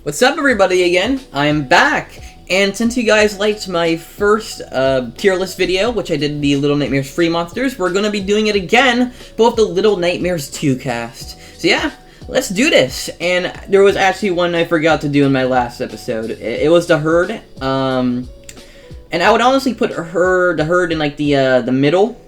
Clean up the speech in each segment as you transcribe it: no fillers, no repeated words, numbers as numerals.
What's up, everybody, again? I'm back, and since you guys liked my first tier list video, which I did the Little Nightmares free monsters, we're gonna be doing it again, but with the Little Nightmares 2 cast. So yeah, let's do this. And there was actually one I forgot to do in my last episode. It was the herd, and I would honestly put the herd in like the middle,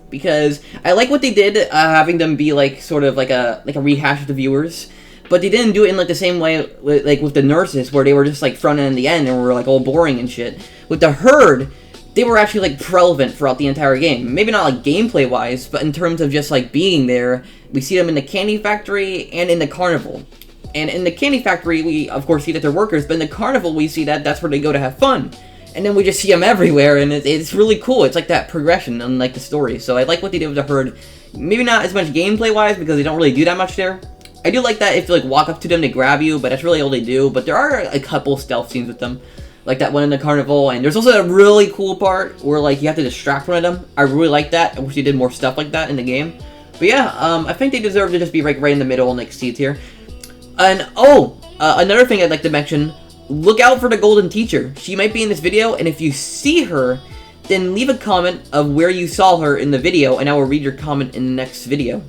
because I like what they did, having them be like sort of like a rehash of the viewers. But they didn't do it in like the same way like with the nurses, where they were just like front and the end and were like all boring and shit. With the herd, they were actually like relevant throughout the entire game. Maybe not like gameplay wise, but in terms of just like being there. We see them in the candy factory and in the carnival. And in the candy factory, we of course see that they're workers, but in the carnival we see that that's where they go to have fun. And then we just see them everywhere, and it's really cool. It's like that progression on like the story. So I like what they did with the herd. Maybe not as much gameplay wise, because they don't really do that much there. I do like that if you like walk up to them, they grab you, but that's really all they do. But there are a couple stealth scenes with them, like that one in the carnival. And there's also a really cool part where like you have to distract one of them. I really like that. I wish they did more stuff like that in the game. But yeah, I think they deserve to just be right in the middle and like C tier. And another thing I'd like to mention: look out for the golden teacher. She might be in this video, and if you see her, then leave a comment of where you saw her in the video, and I will read your comment in the next video.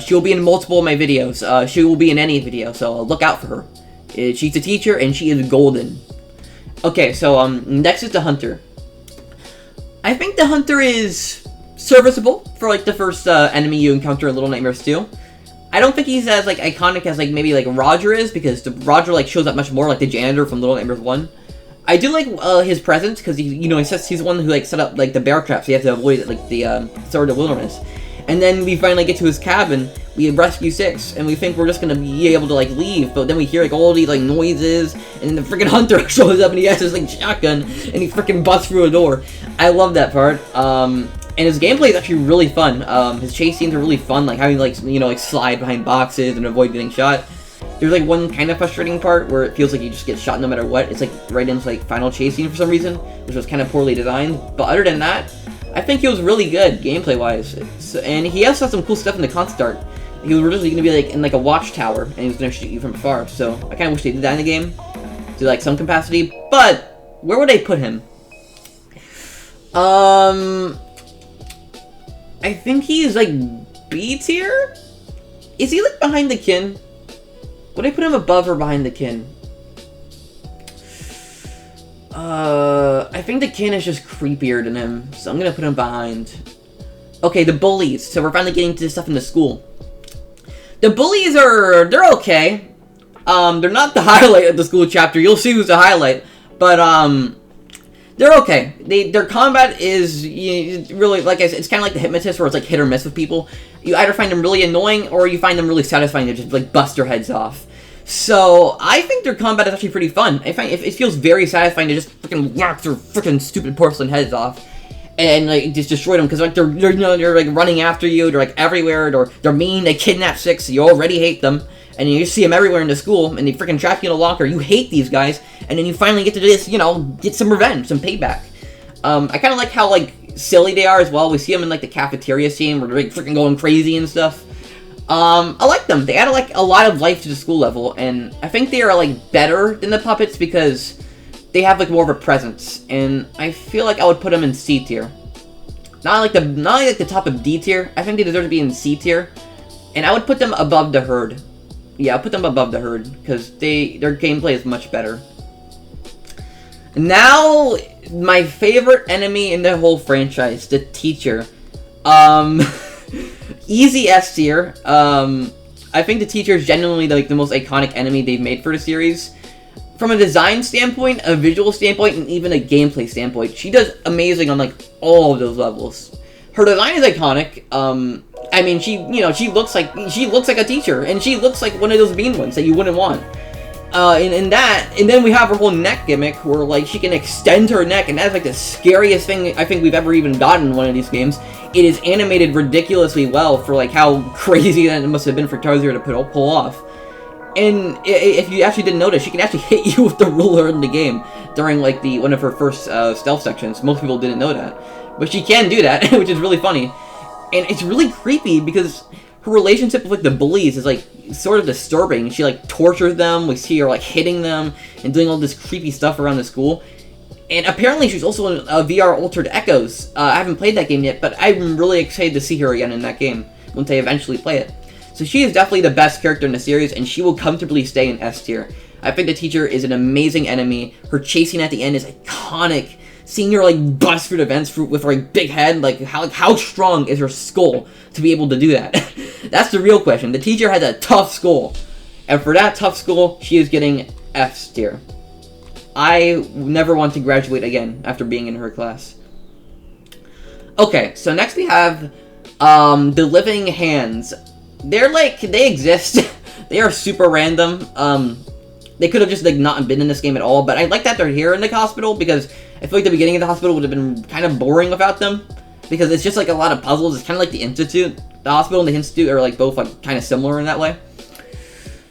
She will be in multiple of my videos. She will be in any video, so look out for her. She's a teacher, and she is golden. Okay, so next is the hunter. I think the hunter is serviceable for like the first enemy you encounter in Little Nightmares 2. I don't think he's as like iconic as like maybe like Roger is, because Roger like shows up much more like the janitor from Little Nightmares 1. I do like his presence, because he says he's the one who like set up like the bear traps. So you have to avoid like the Sword of the Wilderness. And then we finally get to his cabin, we rescue 6, and we think we're just gonna be able to like leave, but then we hear like all these like noises, and then the freaking hunter shows up and he has his like shotgun, and he freaking busts through a door. I love that part. And his gameplay is actually really fun. His chase scenes are really fun, like having like, like slide behind boxes and avoid getting shot. There's like one kind of frustrating part where it feels like you just get shot no matter what. It's like right into like final chase scene for some reason, which was kind of poorly designed. But other than that, I think he was really good gameplay-wise, and he also has some cool stuff in the concept art. He was originally going to be like in like a watchtower, and he was going to shoot you from afar. So I kind of wish they did that in the game, to like some capacity. But where would I put him? I think he's like B tier. Is he like behind the kin? Would I put him above or behind the kin? I think the kin is just creepier than him, so I'm gonna put him behind. Okay, the bullies. So we're finally getting to this stuff in the school. The bullies they're okay. They're not the highlight of the school chapter. You'll see who's the highlight, but they're okay. Their combat is really, like I said, it's kind of like the hypnotist, where it's like hit or miss with people. You either find them really annoying, or you find them really satisfying to just like bust their heads off. So, I think their combat is actually pretty fun. I find it feels very satisfying to just freaking whack their freaking stupid porcelain heads off. And, like, just destroy them, because, like, they're like, running after you, they're, like, everywhere, they're mean, they kidnap 6, so you already hate them. And you see them everywhere in the school, and they freaking trap you in a locker, you hate these guys, and then you finally get to this, get some revenge, some payback. I kind of like how, like, silly they are as well. We see them in, like, the cafeteria scene, where they're, like, freaking going crazy and stuff. I like them. They add like a lot of life to the school level, and I think they are like better than the puppets because they have like more of a presence, and I feel like I would put them in C tier. Not like the top of D tier. I think they deserve to be in C tier, and I would put them above the herd. Yeah, I'll put them above the herd because their gameplay is much better. Now, my favorite enemy in the whole franchise, the teacher. Easy S tier. I think the teacher is genuinely like the most iconic enemy they've made for the series. From a design standpoint, a visual standpoint, and even a gameplay standpoint, she does amazing on like all of those levels. Her design is iconic. I mean, she looks like a teacher, and she looks like one of those mean ones that you wouldn't want. And then we have her whole neck gimmick, where like she can extend her neck, and that's like the scariest thing I think we've ever even gotten in one of these games. It is animated ridiculously well for like how crazy that it must have been for Tarzir to pull off. And if you actually didn't notice, she can actually hit you with the ruler in the game during like one of her first stealth sections. Most people didn't know that, but she can do that, which is really funny. And it's really creepy because her relationship with, like, the bullies is, like, sort of disturbing. She, like, tortures them. We see her, like, hitting them and doing all this creepy stuff around the school. And apparently she's also in VR Altered Echoes. I haven't played that game yet, but I'm really excited to see her again in that game once I eventually play it. So she is definitely the best character in the series, and she will comfortably stay in S tier. I think the teacher is an amazing enemy. Her chasing at the end is iconic. Seeing her, like, bust through the vents with her, like, big head, like, how strong is her skull to be able to do that? That's the real question. The teacher has a tough skull. And for that tough skull, she is getting F tier. I never want to graduate again after being in her class. Okay, so next we have, the Living Hands. They're, like, they exist. They are super random. They could have just, like, not been in this game at all, but I like that they're here in the hospital, because I feel like the beginning of the hospital would have been kind of boring without them, because it's just, like, a lot of puzzles. It's kind of like the Institute. The hospital and the Institute are, like, both, like, kind of similar in that way.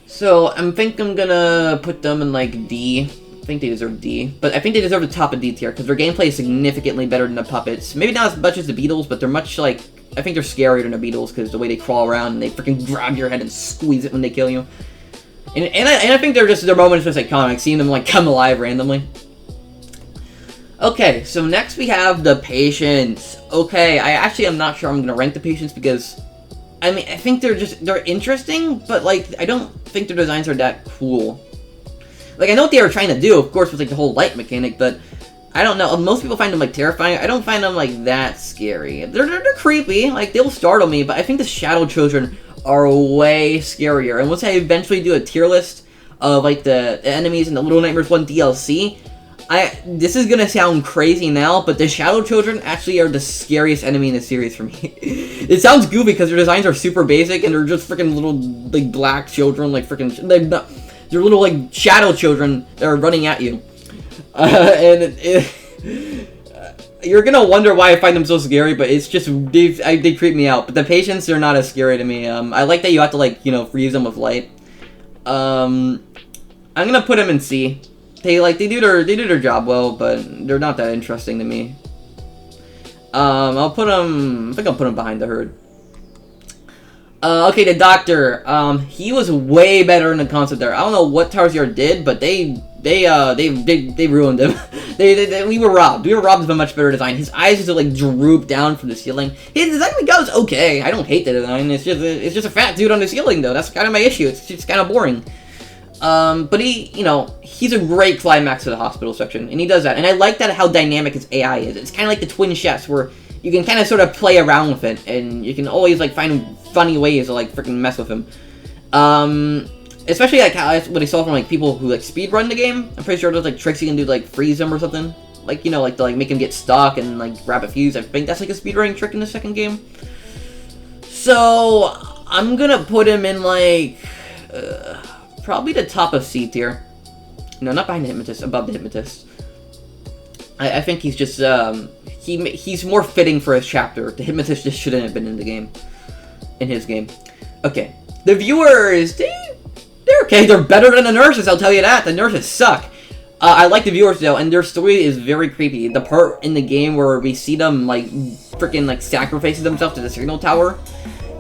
So, I think I'm gonna put them in, like, D. I think they deserve D, but I think they deserve the top of D tier, because their gameplay is significantly better than the puppets. Maybe not as much as the Beatles, but they're much, like, I think they're scarier than the Beatles, because the way they crawl around and they freaking grab your head and squeeze it when they kill you. And I think their moment is just iconic, seeing them, like, come alive randomly. Okay, so next we have the Patients. Okay, I actually am not sure I'm gonna rank the Patients, because, I mean, I think they're interesting, but, like, I don't think their designs are that cool. Like, I know what they were trying to do, of course, with, like, the whole light mechanic, but I don't know. Most people find them, like, terrifying. I don't find them, like, that scary. They're creepy. Like, they'll startle me, but I think the Shadow Children are way scarier. And once I eventually do a tier list of, like, the enemies in the Little Nightmares 1 DLC, this is gonna sound crazy now, but the Shadow Children actually are the scariest enemy in the series for me. It sounds goofy because their designs are super basic, and they're just freaking little, like, black children, like, freaking, they're little, like, shadow children that are running at you. You're gonna wonder why I find them so scary, but it's just, they creep me out. But the Patients, they're not as scary to me. I like that you have to, like, you know, freeze them with light. I'm gonna put them in C. They do their job well, but they're not that interesting to me. I think I'll put them behind the Herd. Okay, the Doctor. He was way better in the concept there. I don't know what Tarsier did, but they ruined him. We were robbed. We were robbed of a much better design. His eyes just, like, droop down from the ceiling. His design goes okay. I don't hate the design. It's just a fat dude on the ceiling, though. That's kind of my issue. It's just kind of boring. But he's a great climax to the hospital section, and he does that. And I like that how dynamic his AI is. It's kind of like the Twin Chefs, where you can kind of sort of play around with it, and you can always, like, find funny ways to, like, freaking mess with him. Especially, like, what I saw from, like, people who, like, speedrun the game. I'm pretty sure there's, like, tricks you can do to, like, freeze him or something. Like, like, to, like, make him get stuck and, like, grab a fuse. I think that's, like, a speedrunning trick in the second game. So, I'm gonna put him in, like, probably the top of C tier. No, not behind the Hypnotist, above the Hypnotist. I think he's just, he's more fitting for his chapter. The Hypnotist just shouldn't have been in the game. In his game. Okay. The viewers, they're okay. They're better than the nurses, I'll tell you that. The nurses suck. I like the viewers, though, and their story is very creepy. The part in the game where we see them, like, freaking, like, sacrificing themselves to the signal tower,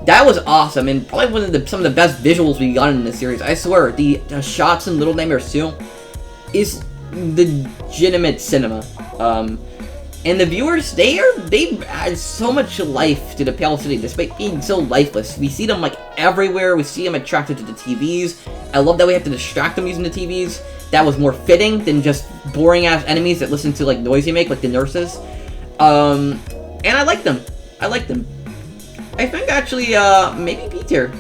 that was awesome, and probably one of some of the best visuals we got in this series. I swear, the shots in Little Nightmares 2 is legitimate cinema. And the viewers, they add so much life to the Pale City, despite being so lifeless. We see them, like, everywhere. We see them attracted to the TVs. I love that we have to distract them using the TVs. That was more fitting than just boring-ass enemies that listen to, like, noise you make, like the nurses. And I like them. I like them. I think, actually, maybe B tier.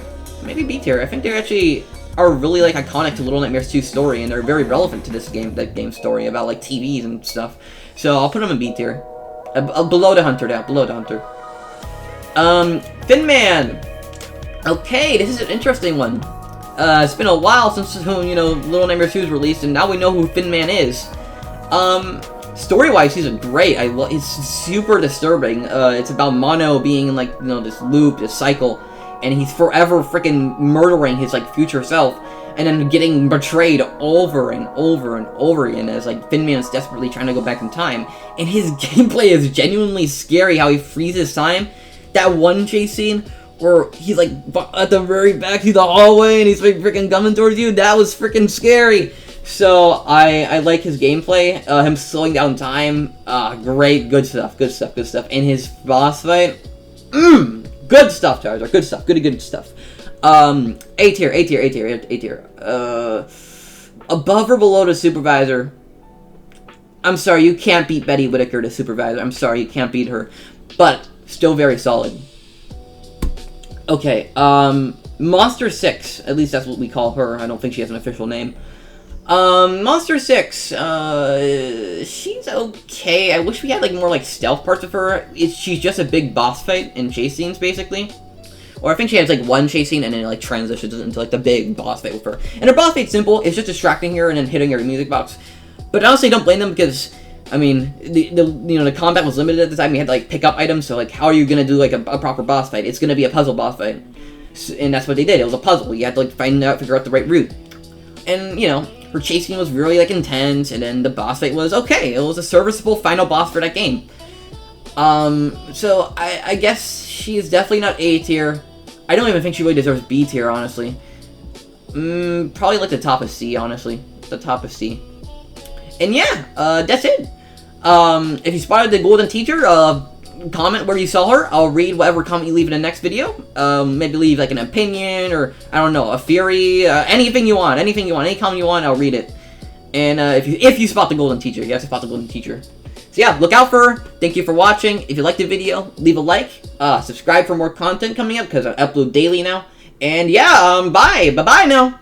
Maybe B tier. I think they actually are really, like, iconic to Little Nightmares 2's story, and they're very relevant to this game's story about, like, TVs and stuff. So I'll put them in B tier. Below the Hunter now. Below the Hunter. Thin Man. Okay, this is an interesting one. It's been a while since, Little Nightmares 2 was released, and now we know who Thin Man is. Story-wise, he's great. It's super disturbing. It's about Mono being in, like, this loop, this cycle, and he's forever freaking murdering his, like, future self, and then getting betrayed over and over and over again as, like, Thin Man's desperately trying to go back in time. And his gameplay is genuinely scary, how he freezes time. That one chase scene, where he's like at the very back through the hallway and he's like freaking coming towards you. That was freaking scary. So I like his gameplay, him slowing down time. Great, good stuff. And his boss fight, good stuff, Tarzan. Good stuff. Good stuff. A tier. Above or below the supervisor. I'm sorry, you can't beat Betty Whittaker, the supervisor. I'm sorry, you can't beat her. But still very solid. Okay, Monster 6. At least that's what we call her. I don't think she has an official name. Monster 6, she's okay. I wish we had, like, more, like, stealth parts of her. She's just a big boss fight in chase scenes, basically. Or I think she has, like, one chase scene and then it, like, transitions into, like, the big boss fight with her. And her boss fight's simple. It's just distracting her and then hitting her music box. But honestly, don't blame them because, I mean, the combat was limited at the time. We had to, like, pick up items, so, like, how are you gonna do, like, a proper boss fight? It's gonna be a puzzle boss fight. And that's what they did. It was a puzzle. You had to, like, figure out the right route. And, you know, her chase scene was really, like, intense, and then the boss fight was okay. It was a serviceable final boss for that game. So, I guess she is definitely not A tier. I don't even think she really deserves B tier, honestly. Probably, like, the top of C, honestly. The top of C. And yeah, that's it. If you spotted the golden teacher, comment where you saw her. I'll read whatever comment you leave in the next video. Maybe leave like an opinion or I don't know, a theory, anything you want, any comment you want, I'll read it. And if you spot the golden teacher, you have to spot the golden teacher. So yeah, look out for her. Thank you for watching. If you liked the video, leave a like. Subscribe for more content coming up because I upload daily now. And yeah, bye now.